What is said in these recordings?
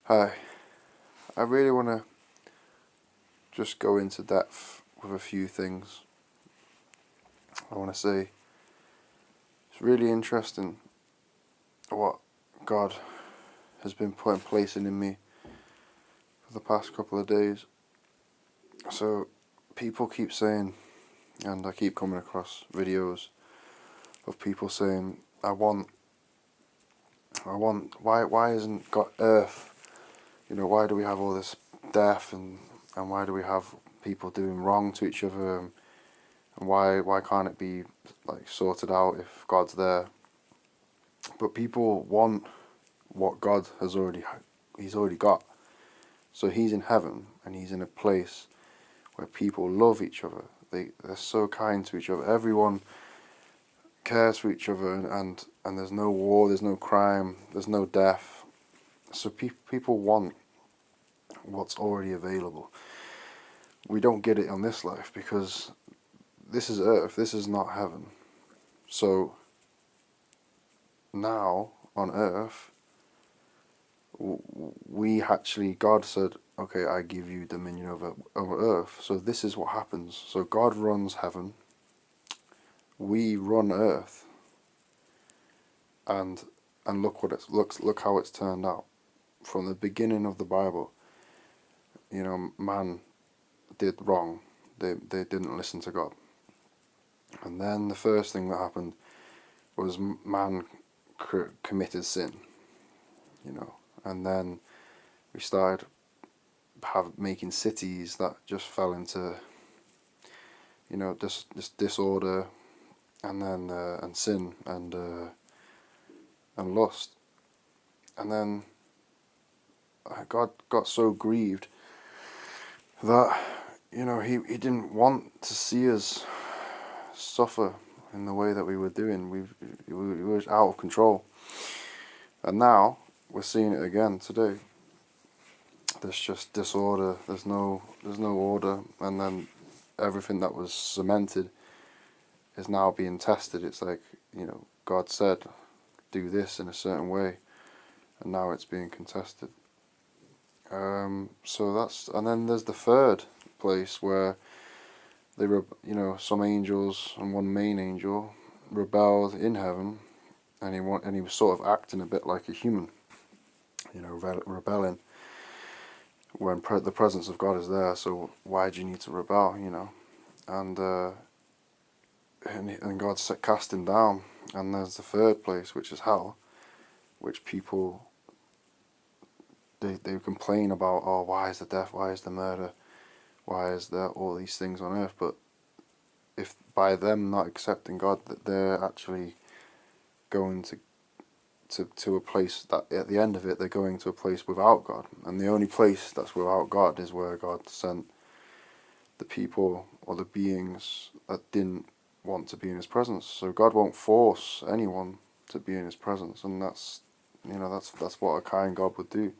Hi, I really want to just go into depth with a few things. I want to say it's really interesting what God has been placing in me for the past couple of days. So, people keep saying, and I keep coming across videos of people saying, why isn't God Earth? Why do we have all this death and why do we have people doing wrong to each other? And why can't it be like sorted out if God's there? But people want what God he's already got. So he's in heaven and he's in a place where people love each other. They're so kind to each other. Everyone cares for each other and there's no war, there's no crime, there's no death. So people want what's already available. We don't get it on this life because this is earth, this is not heaven. So now on earth, God said, okay, I give you dominion over earth. So this is what happens. So God runs heaven, we run earth, and look look how it's turned out. From the beginning of the Bible, man did wrong. They didn't listen to God. And then the first thing that happened was man committed sin, and then we started making cities that just fell into this disorder, and then and sin and lust, and then God got so grieved that he didn't want to see us suffer in the way that we were doing. We were out of control, and now we're seeing it again today. There's just disorder. There's no order, and then everything that was cemented is now being tested. It's like God said, do this in a certain way, and now it's being contested. And then there's the third place where some angels and one main angel rebelled in heaven, and he was sort of acting a bit like a human, rebelling when the presence of God is there. So why do you need to rebel? And God cast him down. And there's the third place, which is hell, which people they complain about. Oh, why is the death? Why is the murder? Why is there all these things on earth? But if by them not accepting God, that they're actually going to a place that at the end of it they're going to a place without God, and the only place that's without God is where God sent the people or the beings that didn't want to be in his presence. So God won't force anyone to be in his presence, and that's what a kind God would do.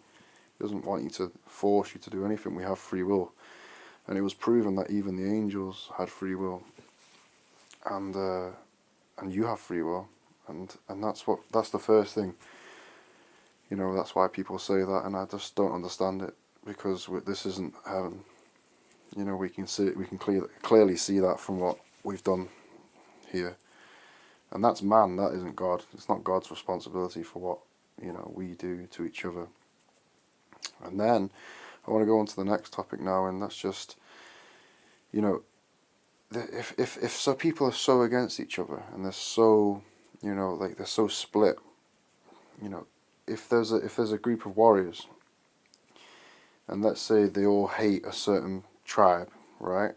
He doesn't want you to force you to do anything. We have free will, and it was proven that even the angels had free will, and you have free will, and that's the first thing. That's why people say that, and I just don't understand it, because this isn't heaven. We can clearly see that from what we've done here, and that's man. That isn't God. It's not God's responsibility for what we do to each other. And then I want to go on to the next topic now, and that's just if so people are so against each other, and they're so they're so split. If there's a group of warriors, and let's say they all hate a certain tribe, right?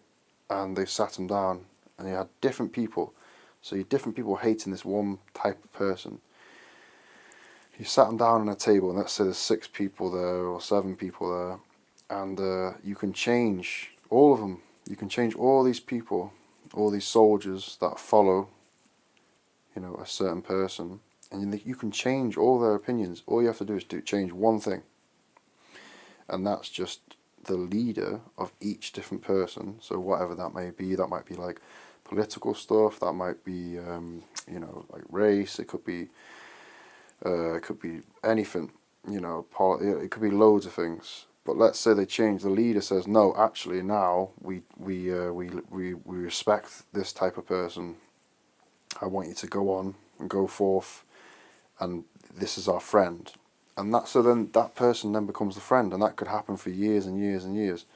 And they sat them down, and you had different people. So you different people hating this one type of person. You sat them down on a table, and let's say there's 6 people there or 7 people there, and you can change all of them. You can change all these people, all these soldiers that follow, a certain person, and you can change all their opinions. All you have to do is change one thing, and that's just the leader of each different person. So whatever that might be like political stuff, that might be like race, it could be anything. it could be loads of things. But let's say they change. The leader says, no, actually now we respect this type of person. I want you to go on and go forth, and this is our friend. And then that person then becomes the friend, and that could happen for years and years and years.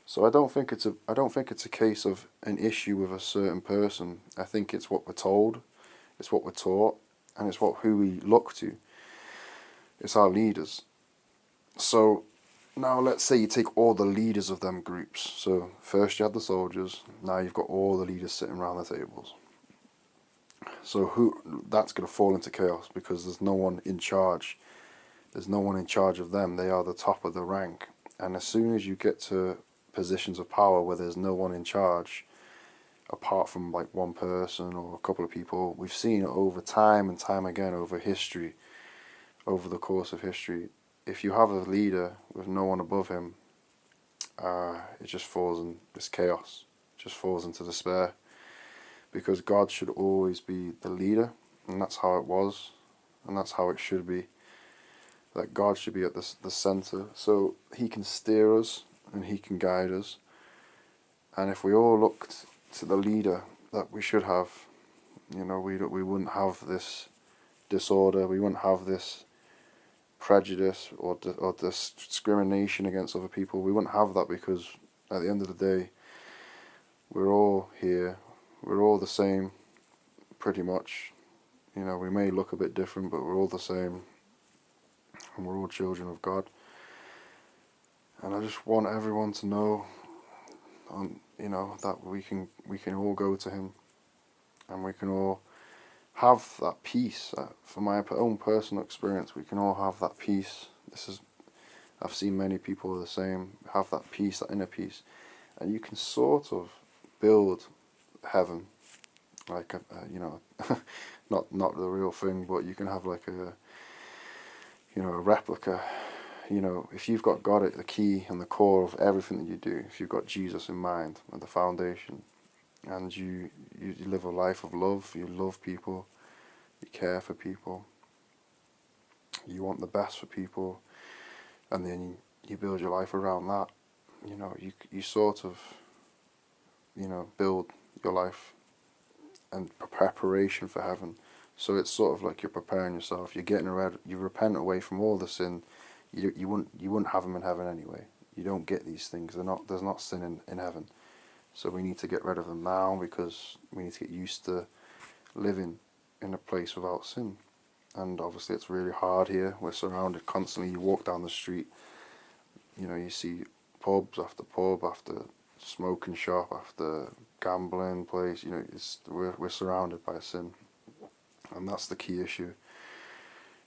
So I don't think it's a case of an issue with a certain person. I think it's what we're told, it's what we're taught, and it's who we look to. It's our leaders. So now let's say you take all the leaders of them groups. So first you had the soldiers, now you've got all the leaders sitting around the tables. So that's going to fall into chaos because there's no one in charge. There's no one in charge of them. They are the top of the rank. And as soon as you get to positions of power where there's no one in charge, apart from like one person or a couple of people, we've seen it over time and time again over history, over the course of history. If you have a leader with no one above him, it just falls in this chaos. It just falls into despair. Because God should always be the leader, and that's how it was, and that's how it should be. That God should be at the center, so He can steer us and He can guide us. And if we all looked to the leader that we should have, we wouldn't have this disorder, we wouldn't have this prejudice or this discrimination against other people. We wouldn't have that because at the end of the day, we're all here, we're all the same, pretty much. We may look a bit different, but we're all the same, and we're all children of God. And I just want everyone to know, that we can all go to Him, and we can all have that peace. From my own personal experience, we can all have that peace. I've seen many people the same, have that peace, that inner peace, and you can sort of build heaven, like not the real thing, but you can have like a replica. If you've got God at the key and the core of everything that you do, if you've got Jesus in mind and the foundation, and you live a life of love, you love people, you care for people, you want the best for people, and then you build your life around that. You sort of build your life and preparation for heaven. So it's sort of like you're preparing yourself. You're getting ready. You repent away from all the sin. You wouldn't have them in heaven anyway. You don't get these things. There's not sin in heaven. So we need to get rid of them now because we need to get used to living in a place without sin. And obviously it's really hard here. We're surrounded constantly. You walk down the street, you see pubs after pub after smoking shop after gambling place. We're surrounded by sin. And that's the key issue,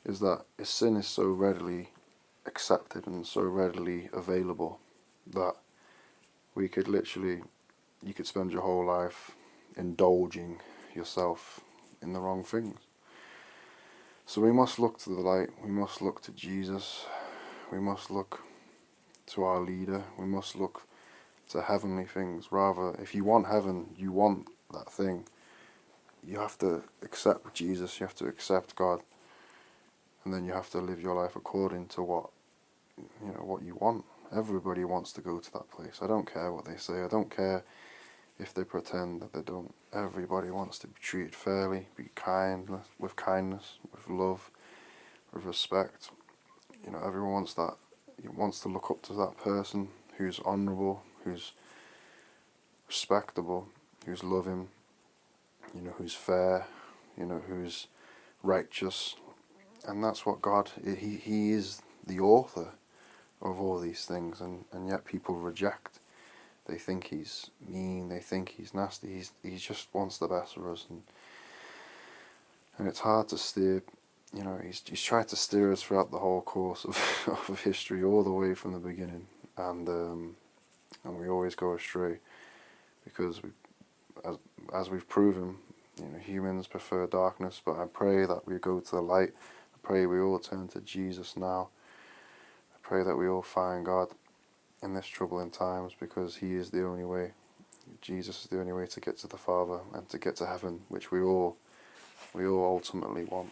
is that sin is so readily accepted and so readily available that you could spend your whole life indulging yourself in the wrong things. So we must look to the light, we must look to Jesus, we must look to our leader, we must look to heavenly things. Rather, if you want heaven, you want that thing, you have to accept Jesus, you have to accept God, and then you have to live your life according to what you want. Everybody wants to go to that place. I don't care what they say. I don't care if they pretend that they don't. Everybody wants to be treated fairly, be kind, with kindness, with love, with respect. Everyone wants that. He wants to look up to that person who's honourable, who's respectable, who's loving, who's fair, who's righteous. And that's what God, He is the author of all these things, and yet people reject. They think He's mean, they think He's nasty, He just wants the best for us, and it's hard to steer. He's tried to steer us throughout the whole course of history, all the way from the beginning, and we always go astray, because as we've proven, humans prefer darkness, but I pray that we go to the light. I pray we all turn to Jesus now. I pray that we all find God in this troubling times, because He is the only way. Jesus is the only way to get to the Father and to get to heaven, which we all ultimately want.